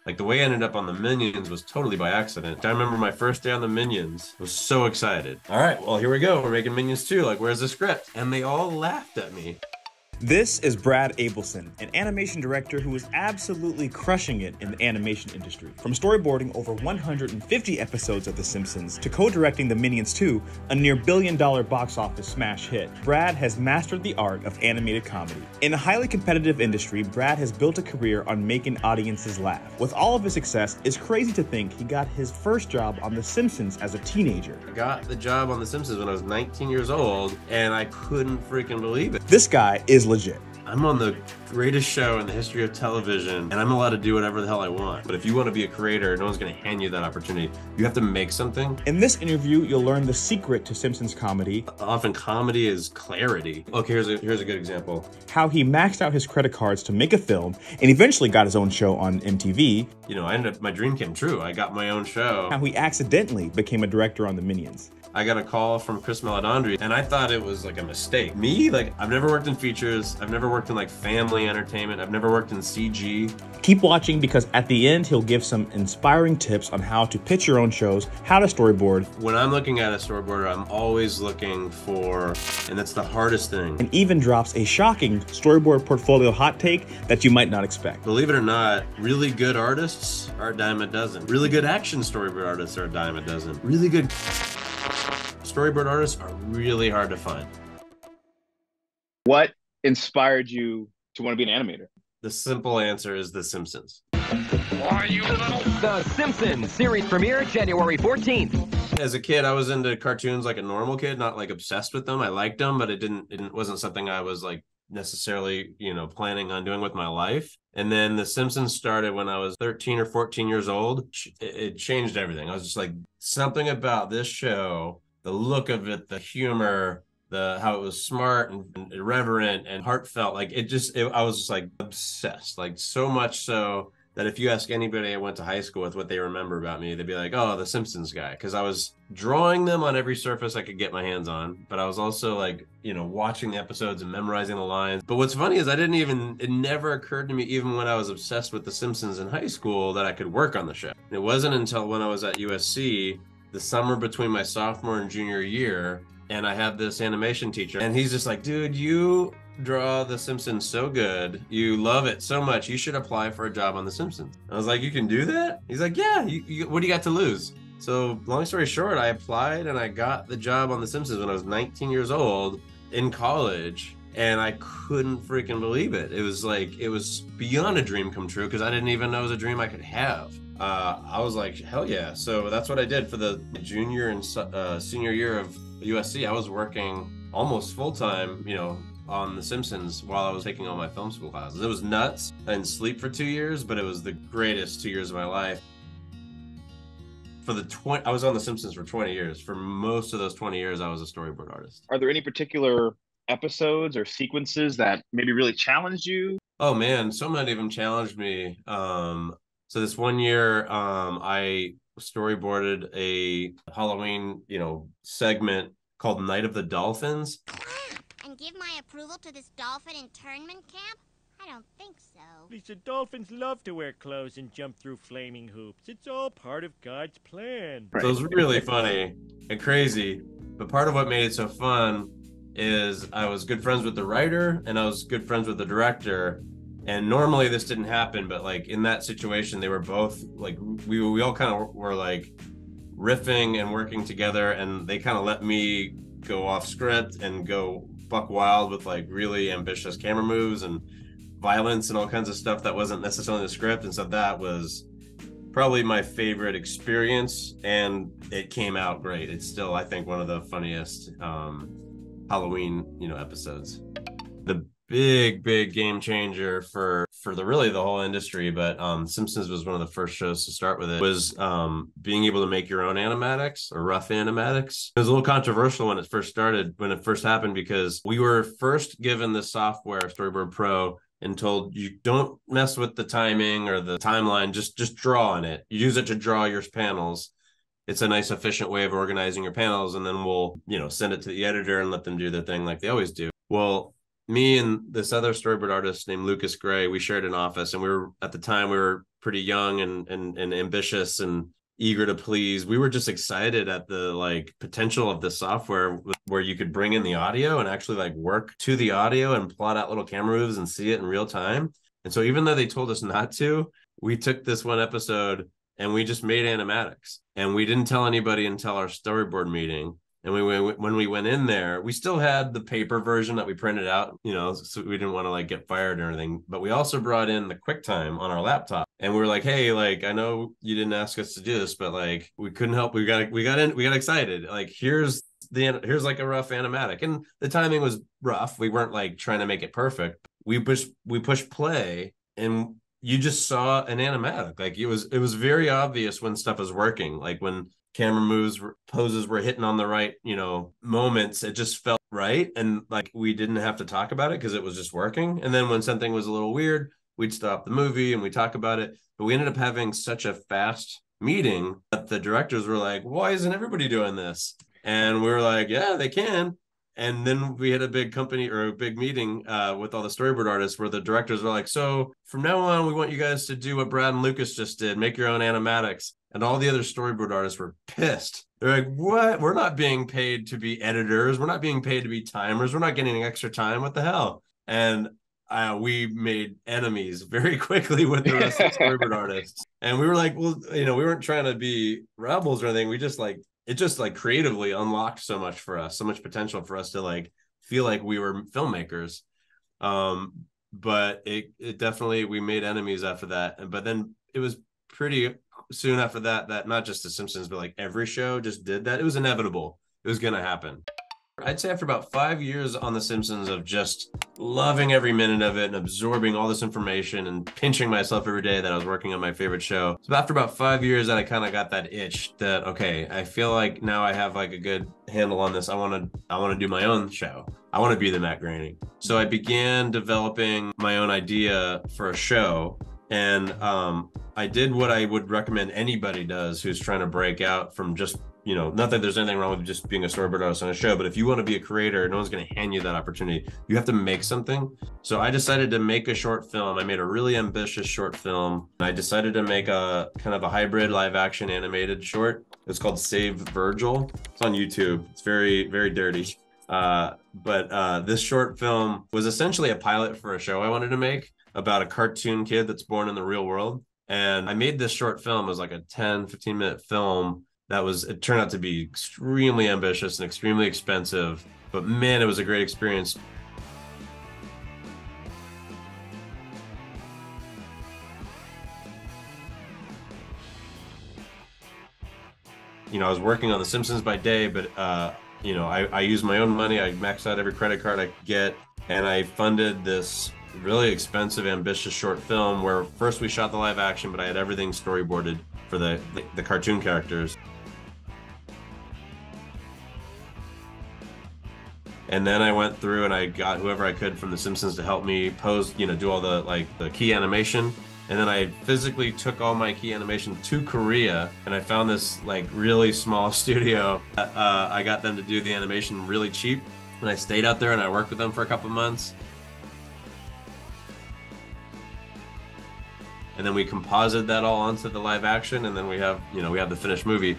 Like the way I ended up on the Minions was totally by accident. I remember my first day on the Minions. I was so excited. All right, well, here we go. We're making Minions 2. Like, where's the script? And they all laughed at me. This is Brad Ableson, an animation director who is absolutely crushing it in the animation industry. From storyboarding over 150 episodes of The Simpsons to co-directing The Minions 2, a near billion-dollar box office smash hit, Brad has mastered the art of animated comedy. In a highly competitive industry, Brad has built a career on making audiences laugh. With all of his success, it's crazy to think he got his first job on The Simpsons as a teenager. I got the job on The Simpsons when I was 19 years old, and I couldn't freaking believe it. This guy is legit. I'm on the greatest show in the history of television, and I'm allowed to do whatever the hell I want. But if you want to be a creator, no one's going to hand you that opportunity. You have to make something. In this interview, you'll learn the secret to Simpsons comedy. Often comedy is clarity. Okay, here's a good example. How he maxed out his credit cards to make a film and eventually got his own show on MTV. You know, my dream came true. I got my own show. How he accidentally became a director on The Minions. I got a call from Chris Meledandri, and I thought it was like a mistake. Me, like, I've never worked in features. I've never worked in like family entertainment. I've never worked in CG. Keep watching because at the end, he'll give some inspiring tips on how to pitch your own shows, how to storyboard. When I'm looking at a storyboarder, I'm always looking for, and that's the hardest thing. And even drops a shocking storyboard portfolio hot take that you might not expect. Believe it or not, really good artists are a dime a dozen. Really good action storyboard artists are a dime a dozen. Really good storyboard artists are really hard to find. What inspired you to want to be an animator? The simple answer is The Simpsons. The Simpsons series premiere January 14th. As a kid, I was into cartoons like a normal kid, not like obsessed with them. I liked them, but it wasn't something I was like necessarily, planning on doing with my life. And then The Simpsons started when I was 13 or 14 years old. It changed everything. I was just like, something about this show, the look of it, the humor, how it was smart and irreverent and heartfelt. Like I was just like obsessed, like so much so that if you ask anybody I went to high school with what they remember about me, they'd be like, oh, the Simpsons guy. Because I was drawing them on every surface I could get my hands on. But I was also like, watching the episodes and memorizing the lines. But what's funny is it never occurred to me, even when I was obsessed with the Simpsons in high school, that I could work on the show. It wasn't until when I was at USC, the summer between my sophomore and junior year, and I had this animation teacher, and he's just like, dude, you draw The Simpsons so good, you love it so much, you should apply for a job on The Simpsons. I was like, you can do that? He's like, yeah, what do you got to lose? So long story short, I applied and I got the job on The Simpsons when I was 19 years old in college, and I couldn't freaking believe it. It was beyond a dream come true, because I didn't even know it was a dream I could have. I was like, hell yeah. So that's what I did for the junior and senior year of USC. I was working almost full-time, on The Simpsons while I was taking all my film school classes. It was nuts. I didn't sleep for 2 years, but it was the greatest 2 years of my life. I was on The Simpsons for 20 years. For most of those 20 years, I was a storyboard artist. Are there any particular episodes or sequences that maybe really challenged you? Oh man, so many of them challenged me. So this one year, I storyboarded a Halloween, segment called Night of the Dolphins. And give my approval to this dolphin internment camp? I don't think so. Lisa, dolphins love to wear clothes and jump through flaming hoops. It's all part of God's plan. So it was really funny and crazy. But part of what made it so fun is I was good friends with the writer and I was good friends with the director. And normally this didn't happen, but like in that situation, they were both like, we all kind of were like riffing and working together, and they kind of let me go off script and go buck wild with like really ambitious camera moves and violence and all kinds of stuff that wasn't necessarily in the script. And so that was probably my favorite experience, and it came out great. It's still, I think, one of the funniest Halloween, episodes. The big game changer for the whole industry, but Simpsons was one of the first shows to start with it, was being able to make your own animatics or rough animatics. It was a little controversial when it first happened, because we were first given the software Storyboard Pro and told, you don't mess with the timing or the timeline, just draw on it. You use it to draw your panels. It's a nice efficient way of organizing your panels, and then we'll send it to the editor and let them do their thing like they always do. Well, me and this other storyboard artist named Lucas Gray, we shared an office, and at the time we were pretty young and ambitious and eager to please. We were just excited at the like potential of the software where you could bring in the audio and actually like work to the audio and plot out little camera moves and see it in real time. And so even though they told us not to, we took this one episode and we just made animatics, and we didn't tell anybody until our storyboard meeting. And when we went in there, we still had the paper version that we printed out, you know, so we didn't want to like get fired or anything. But we also brought in the QuickTime on our laptop, and we were like, hey, like, I know you didn't ask us to do this, but like we couldn't help. We got excited. Like here's like a rough animatic, and the timing was rough. We weren't like trying to make it perfect. We pushed play, and you just saw an animatic. Like it was very obvious when stuff was working. Like when camera moves, poses were hitting on the right, you know, moments, it just felt right. And like we didn't have to talk about it because it was just working. And then when something was a little weird, we'd stop the movie and we talk about it. But we ended up having such a fast meeting that the directors were like, why isn't everybody doing this? And we were like, yeah, they can. And then we had a big company or a big meeting with all the storyboard artists where the directors were like, so from now on, we want you guys to do what Brad and Lucas just did, make your own animatics. And all the other storyboard artists were pissed. They're like, what? We're not being paid to be editors. We're not being paid to be timers. We're not getting extra time. What the hell? And we made enemies very quickly with the rest of the storyboard artists. And we were like, well, you know, we weren't trying to be rebels or anything. We just like, it just like creatively unlocked so much for us, so much potential for us to like feel like we were filmmakers. But it definitely, we made enemies after that. But then it was pretty soon after that not just the Simpsons, but like every show just did that. It was inevitable. It was going to happen. I'd say after about 5 years on The Simpsons of just loving every minute of it and absorbing all this information and pinching myself every day that I was working on my favorite show. So after about 5 years that I kind of got that itch that, okay, I feel like now I have like a good handle on this. I want to do my own show. I want to be the Matt Groening. So I began developing my own idea for a show. And I did what I would recommend anybody does who's trying to break out from just, you know, not that there's anything wrong with just being a storyboard artist on a show, but if you want to be a creator, no one's going to hand you that opportunity. You have to make something. So I decided to make a short film. I made a really ambitious short film. I decided to make a kind of a hybrid live action animated short. It's called Save Virgil. It's on YouTube. It's very, very dirty. But this short film was essentially a pilot for a show I wanted to make about a cartoon kid that's born in the real world. And I made this short film as like a 10-15 minute film that was, it turned out to be extremely ambitious and extremely expensive, but man, it was a great experience. You know, I was working on The Simpsons by day, but you know, I used my own money. I maxed out every credit card I could get, and I funded this really expensive, ambitious short film where first we shot the live action, but I had everything storyboarded for the cartoon characters. And then I went through and I got whoever I could from The Simpsons to help me pose, you know, do all the the key animation. And then I physically took all my key animation to Korea, and I found this like really small studio. I got them to do the animation really cheap, and I stayed out there and I worked with them for a couple months. And then we composited that all onto the live action, and then we have, you know, we have the finished movie.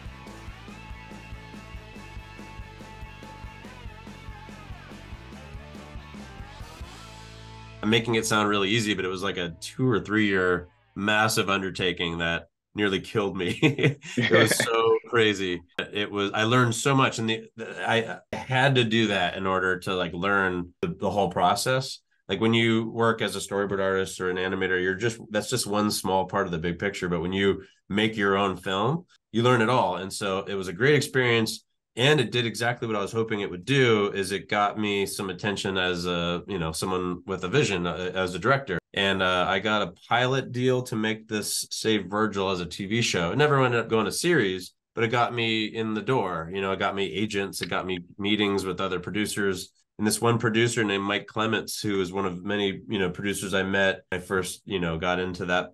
I'm making it sound really easy, but it was like a 2 or 3 year massive undertaking that nearly killed me. It was so crazy. I learned so much, and I had to do that in order to like learn the whole process. Like when you work as a storyboard artist or an animator, that's just one small part of the big picture. But when you make your own film, you learn it all. And so it was a great experience. And it did exactly what I was hoping it would do. Is it got me some attention as someone with a vision as a director. And I got a pilot deal to make this Save Virgil as a TV show. It never ended up going to series, but it got me in the door. You know, it got me agents. It got me meetings with other producers. And this one producer named Mike Clements, who is one of many, you know, producers I met. I first, you know, got into that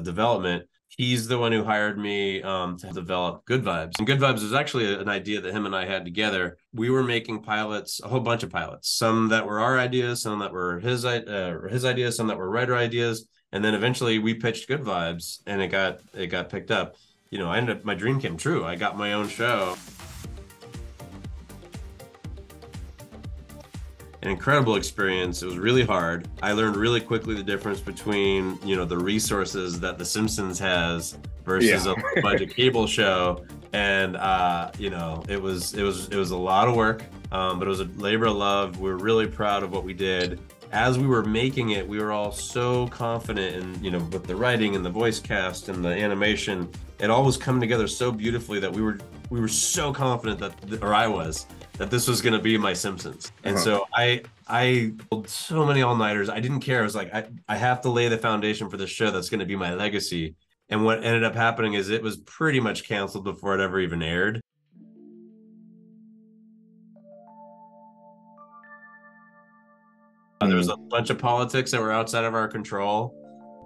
development. He's the one who hired me to develop Good Vibes. And Good Vibes was actually an idea that him and I had together. We were making pilots, a whole bunch of pilots, some that were our ideas, some that were his ideas, some that were writer ideas. And then eventually we pitched Good Vibes, and it got picked up. You know, I ended up, my dream came true. I got my own show. An incredible experience. It was really hard. I learned really quickly the difference between, you know, the resources that The Simpsons has versus a budget cable show. And you know, it was a lot of work, but it was a labor of love. We were really proud of what we did. As we were making it, we were all so confident in, you know, with the writing and the voice cast and the animation, it all was coming together so beautifully that we were so confident that, or I was, that this was going to be my Simpsons. And so I pulled so many all-nighters. I didn't care. I was like, I have to lay the foundation for this show that's going to be my legacy. And what ended up happening is it was pretty much canceled before it ever even aired. There was a bunch of politics that were outside of our control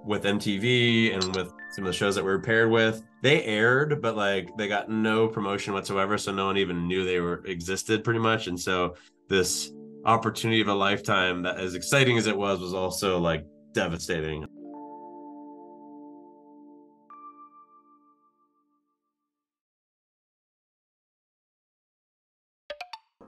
with MTV and with some of the shows that we were paired with. They aired, but like they got no promotion whatsoever, so no one even knew they were existed pretty much. And so this opportunity of a lifetime, that as exciting as it was also like devastating.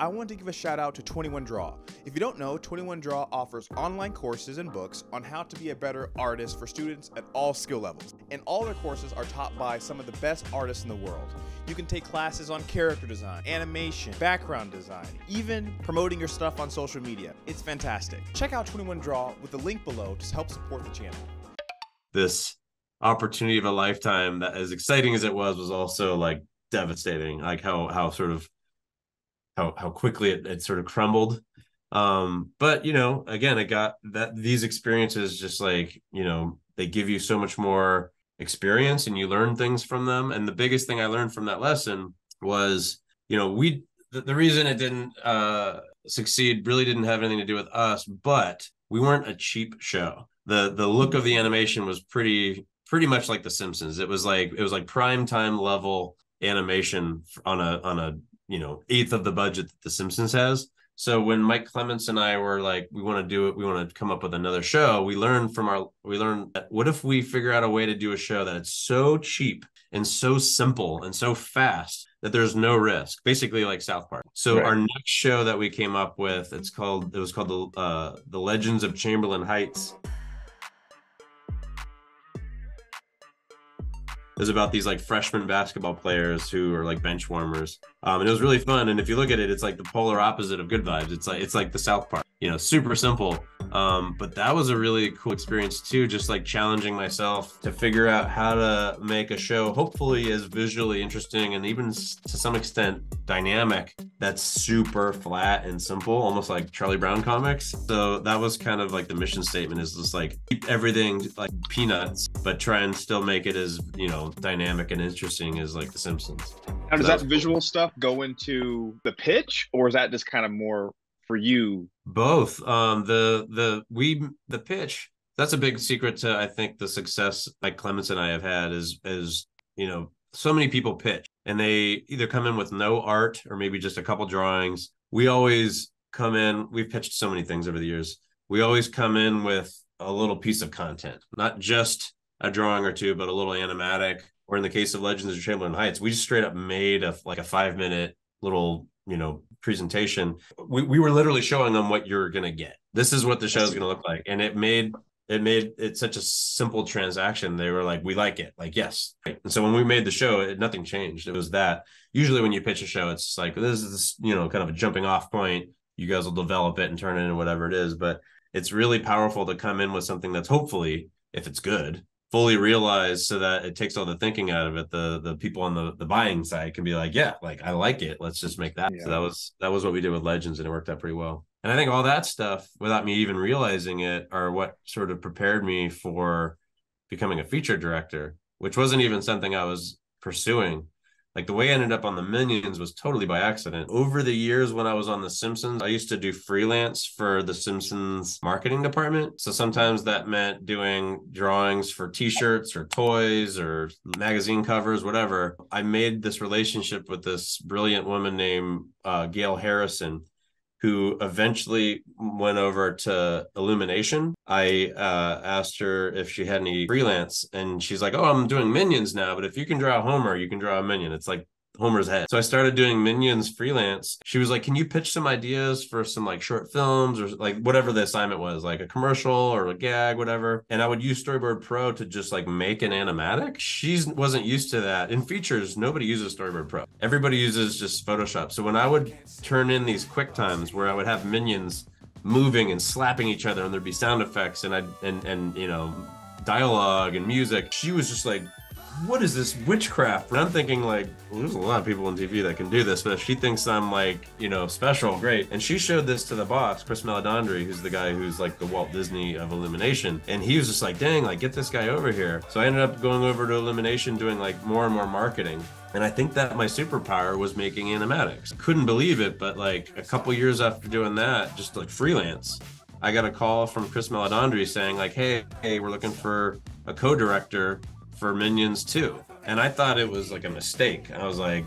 I want to give a shout out to 21 Draw. If you don't know, 21 Draw offers online courses and books on how to be a better artist for students at all skill levels. And all their courses are taught by some of the best artists in the world. You can take classes on character design, animation, background design, even promoting your stuff on social media. It's fantastic. Check out 21 Draw with the link below to help support the channel. This opportunity of a lifetime, that as exciting as it was also like devastating, like how sort of how quickly it sort of crumbled. But you know, again, it got that these experiences just like, you know, they give you so much more experience and you learn things from them. And the biggest thing I learned from that lesson was, you know, the reason it didn't succeed really didn't have anything to do with us, but we weren't a cheap show. The look of the animation was pretty much like The Simpsons. It was like prime time level animation on a you know, eighth of the budget that The Simpsons has. So when Mike Clements and I were like, we want to do it, we want to come up with another show, we learned that what if we figure out a way to do a show that it's so cheap and so simple and so fast that there's no risk, basically like South Park. So our next show that we came up with, it was called the Legends of Chamberlain Heights. It was about these like freshman basketball players who are like bench warmers. And it was really fun. And if you look at it, it's like the polar opposite of Good Vibes. It's like the South Park, you know, super simple. But that was a really cool experience too, just like challenging myself to figure out how to make a show hopefully as visually interesting and even to some extent dynamic, that's super flat and simple, almost like Charlie Brown comics. So that was kind of like the mission statement, is just like keep everything like peanuts, but try and still make it as, you know, dynamic and interesting as like The Simpsons. Now, does that visual stuff go into the pitch, or is that just kind of more for you? Both. The pitch, that's a big secret to, I think, the success like Clements and I have had is, you know, so many people pitch and they either come in with no art or maybe just a couple drawings. We always come in, we've pitched so many things over the years. We always come in with a little piece of content, not just a drawing or two, but a little animatic. Or in the case of Legends of Chamberlain Heights, we just straight up made a 5-minute little, you know, presentation. We were literally showing them what you're gonna get. This is what the show is gonna look like, and it made it such a simple transaction. They were like, we like it, like yes. And so when we made the show, nothing changed. It was that. Usually when you pitch a show, it's like this is, you know, kind of a jumping off point. You guys will develop it and turn it into whatever it is. But it's really powerful to come in with something that's hopefully, if it's good, fully realized, so that it takes all the thinking out of it. The people on the buying side can be like, yeah, like I like it, let's just make that. So that was what we did with Legends, and it worked out pretty well. And I think all that stuff, without me even realizing it, are what sort of prepared me for becoming a feature director, which wasn't even something I was pursuing. Like the way I ended up on the Minions was totally by accident. Over the years when I was on The Simpsons, I used to do freelance for The Simpsons marketing department. So sometimes that meant doing drawings for t-shirts or toys or magazine covers, whatever. I made this relationship with this brilliant woman named Gail Harrison. who eventually went over to Illumination. I asked her if she had any freelance, and she's like, "Oh, I'm doing Minions now, but if you can draw Homer, you can draw a Minion." It's like Homer's head. So I started doing Minions freelance. She was like, "Can you pitch some ideas for some like short films or like whatever the assignment was, like a commercial or a gag, whatever?" And I would use Storyboard Pro to just like make an animatic. She wasn't used to that. In features, nobody uses Storyboard Pro. Everybody uses just Photoshop. So when I would turn in these quick times where I would have minions moving and slapping each other and there'd be sound effects and you know, dialogue and music, she was just like, "What is this witchcraft?" And I'm thinking like, well, there's a lot of people on TV that can do this, but if she thinks I'm like, you know, special, great. And she showed this to the boss, Chris Maledandri, who's the guy who's like the Walt Disney of Illumination. And he was just like, "Dang, like get this guy over here." So I ended up going over to Illumination doing like more and more marketing. And I think that my superpower was making animatics. Couldn't believe it, but like a couple years after doing that, just like freelance, I got a call from Chris Maledandri saying like, hey, we're looking for a co-director for Minions 2. And I thought it was like a mistake. I was like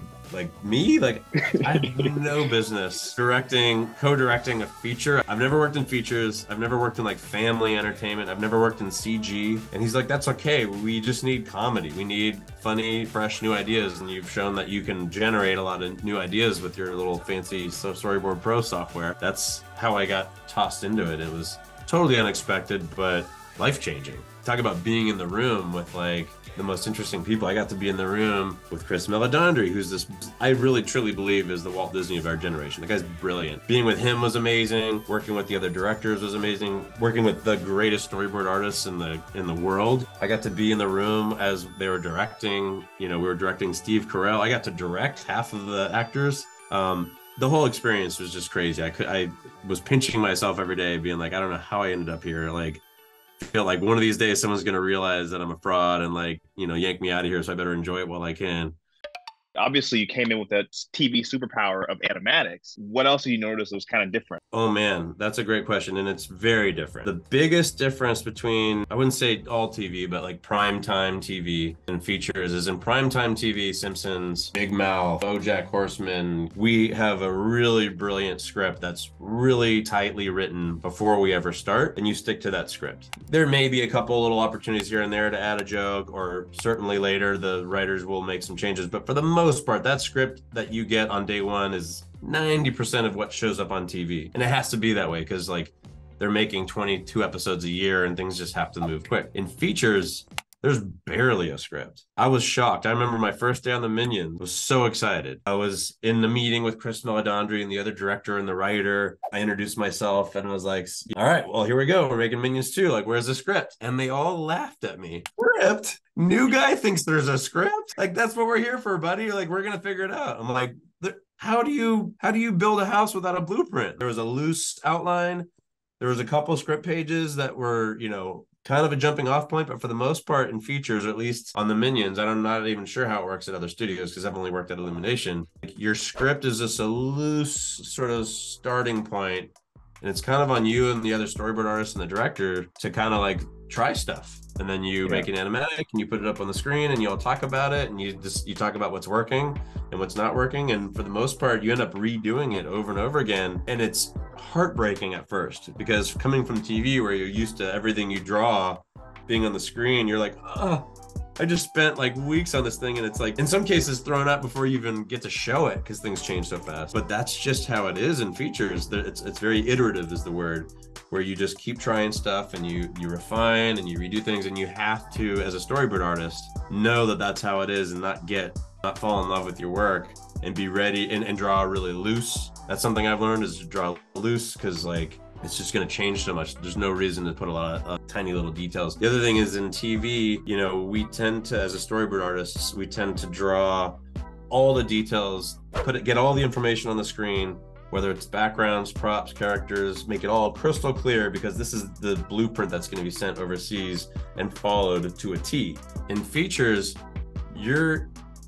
me? Like, I have no business co-directing a feature. I've never worked in features. I've never worked in like family entertainment. I've never worked in CG. And he's like, "That's okay. We just need comedy. We need funny, fresh, new ideas. And you've shown that you can generate a lot of new ideas with your little fancy Storyboard Pro software." That's how I got tossed into it. It was totally unexpected, but life-changing. Talk about being in the room with like the most interesting people. I got to be in the room with Chris Maledandri, who's this, I really truly believe is the Walt Disney of our generation. The guy's brilliant. Being with him was amazing. Working with the other directors was amazing. Working with the greatest storyboard artists in the world. I got to be in the room as they were directing. You know, we were directing Steve Carell. I got to direct half of the actors. The whole experience was just crazy. I was pinching myself every day, being like, I don't know how I ended up here. Like, I feel like one of these days someone's going to realize that I'm a fraud and like, you know, yank me out of here, so I better enjoy it while I can. Obviously, you came in with that TV superpower of animatics. What else have you noticed was kind of different? Oh man, that's a great question, and it's very different. The biggest difference between, I wouldn't say all TV, but like primetime TV and features is in primetime TV, Simpsons, Big Mouth, BoJack Horseman, we have a really brilliant script that's really tightly written before we ever start, and you stick to that script. There may be a couple little opportunities here and there to add a joke, or certainly later the writers will make some changes, but for the most part, that script that you get on day one is 90% of what shows up on TV. And it has to be that way because like they're making 22 episodes a year and things just have to move quick. In features, there's barely a script. I was shocked. I remember my first day on the Minions, was so excited. I was in the meeting with Chris Maledandri and the other director and the writer. I introduced myself and was like, "All right, well, here we go. We're making Minions 2. Like, where's the script?" And they all laughed at me. Script? New guy thinks there's a script? Like, that's what we're here for, buddy. Like, we're going to figure it out. I'm like, how do you build a house without a blueprint? There was a loose outline. There was a couple script pages that were, you know, kind of a jumping off point, but for the most part in features, or at least on the Minions, I'm not even sure how it works at other studios because I've only worked at Illumination. Your script is just a loose sort of starting point, and it's kind of on you and the other storyboard artist and the director to kind of like try stuff. And then you make an animatic and you put it up on the screen and you all talk about it and you talk about what's working and what's not working. And for the most part, you end up redoing it over and over again. And it's heartbreaking at first because coming from TV where you're used to everything you draw being on the screen, you're like, oh, I just spent like weeks on this thing, and it's like in some cases thrown out before you even get to show it because things change so fast. But that's just how it is in features. It's very iterative is the word, where you just keep trying stuff and you refine and you redo things, and you have to, as a storyboard artist, know that that's how it is and not fall in love with your work and be ready and draw really loose. That's something I've learned, is to draw loose because like it's just going to change so much. There's no reason to put a lot of tiny little details. The other thing is in TV, you know, we tend to, as a storyboard artists, we tend to draw all the details, get all the information on the screen, whether it's backgrounds, props, characters, make it all crystal clear because this is the blueprint that's going to be sent overseas and followed to a T. In features,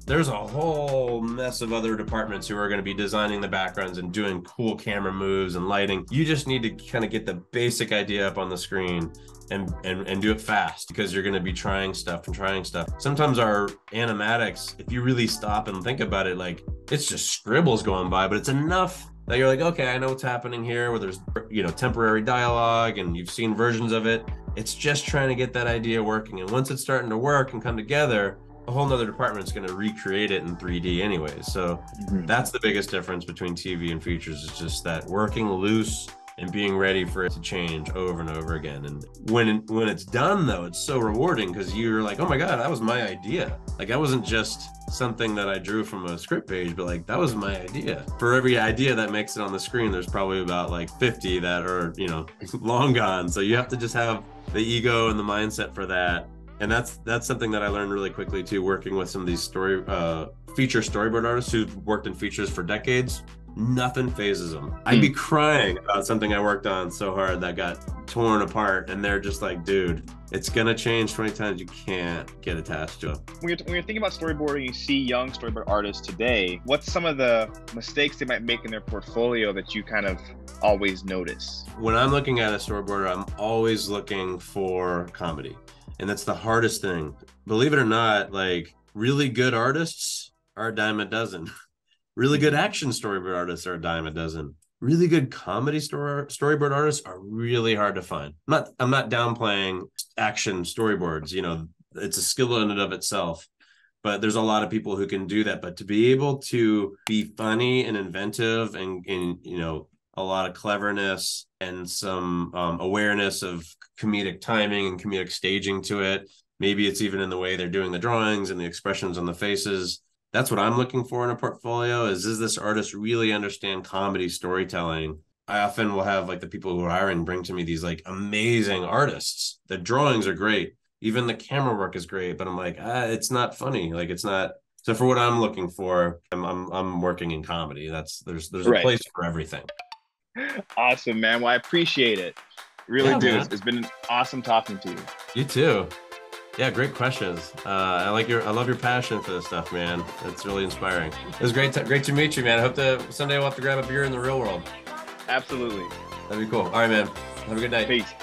there's a whole mess of other departments who are going to be designing the backgrounds and doing cool camera moves and lighting. You just need to kind of get the basic idea up on the screen and do it fast because you're going to be trying stuff. Sometimes our animatics, if you really stop and think about it, like it's just scribbles going by, but it's enough that you're like, okay, I know what's happening here, where there's, temporary dialogue and you've seen versions of it. It's just trying to get that idea working. And once it's starting to work and come together, a whole nother department is going to recreate it in 3D anyways. So that's the biggest difference between TV and features, is just that working loose and being ready for it to change over and over again. And when it's done, though, it's so rewarding, because you're like, oh my God, that was my idea. Like, that wasn't just something that I drew from a script page, but like, that was my idea. For every idea that makes it on the screen, there's probably about like 50 that are, long gone. So you have to just have the ego and the mindset for that. And that's something that I learned really quickly too, working with some of these feature storyboard artists who've worked in features for decades. Nothing phases them. I'd be crying about something I worked on so hard that got torn apart, and they're just like, dude, it's gonna change 20 times. You can't get attached to it. When you're thinking about storyboarding, you see young storyboard artists today, what's some of the mistakes they might make in their portfolio that you kind of always notice? When I'm looking at a storyboarder, I'm always looking for comedy. And that's the hardest thing. Believe it or not, like, really good artists are a dime a dozen. Really good action storyboard artists are a dime a dozen. Really good comedy storyboard artists are really hard to find. I'm not downplaying action storyboards. It's a skill in and of itself, but there's a lot of people who can do that. But to be able to be funny and inventive and a lot of cleverness and some awareness of comedic timing and comedic staging to it. Maybe it's even in the way they're doing the drawings and the expressions on the faces. That's what I'm looking for in a portfolio, is this artist really understand comedy storytelling? I often will have like the people who are hiring bring to me these like amazing artists. The drawings are great. Even the camera work is great, but I'm like, it's not funny. Like, it's not. So for what I'm looking for, I'm working in comedy. There's a place for everything. Awesome, man. Well, I appreciate it. Really do. Man. It's been awesome talking to you. You too. Yeah, great questions. I love your passion for this stuff, man. It's really inspiring. It was great to meet you, man. I hope someday we'll have to grab a beer in the real world. Absolutely. That'd be cool. All right, man. Have a good night. Peace.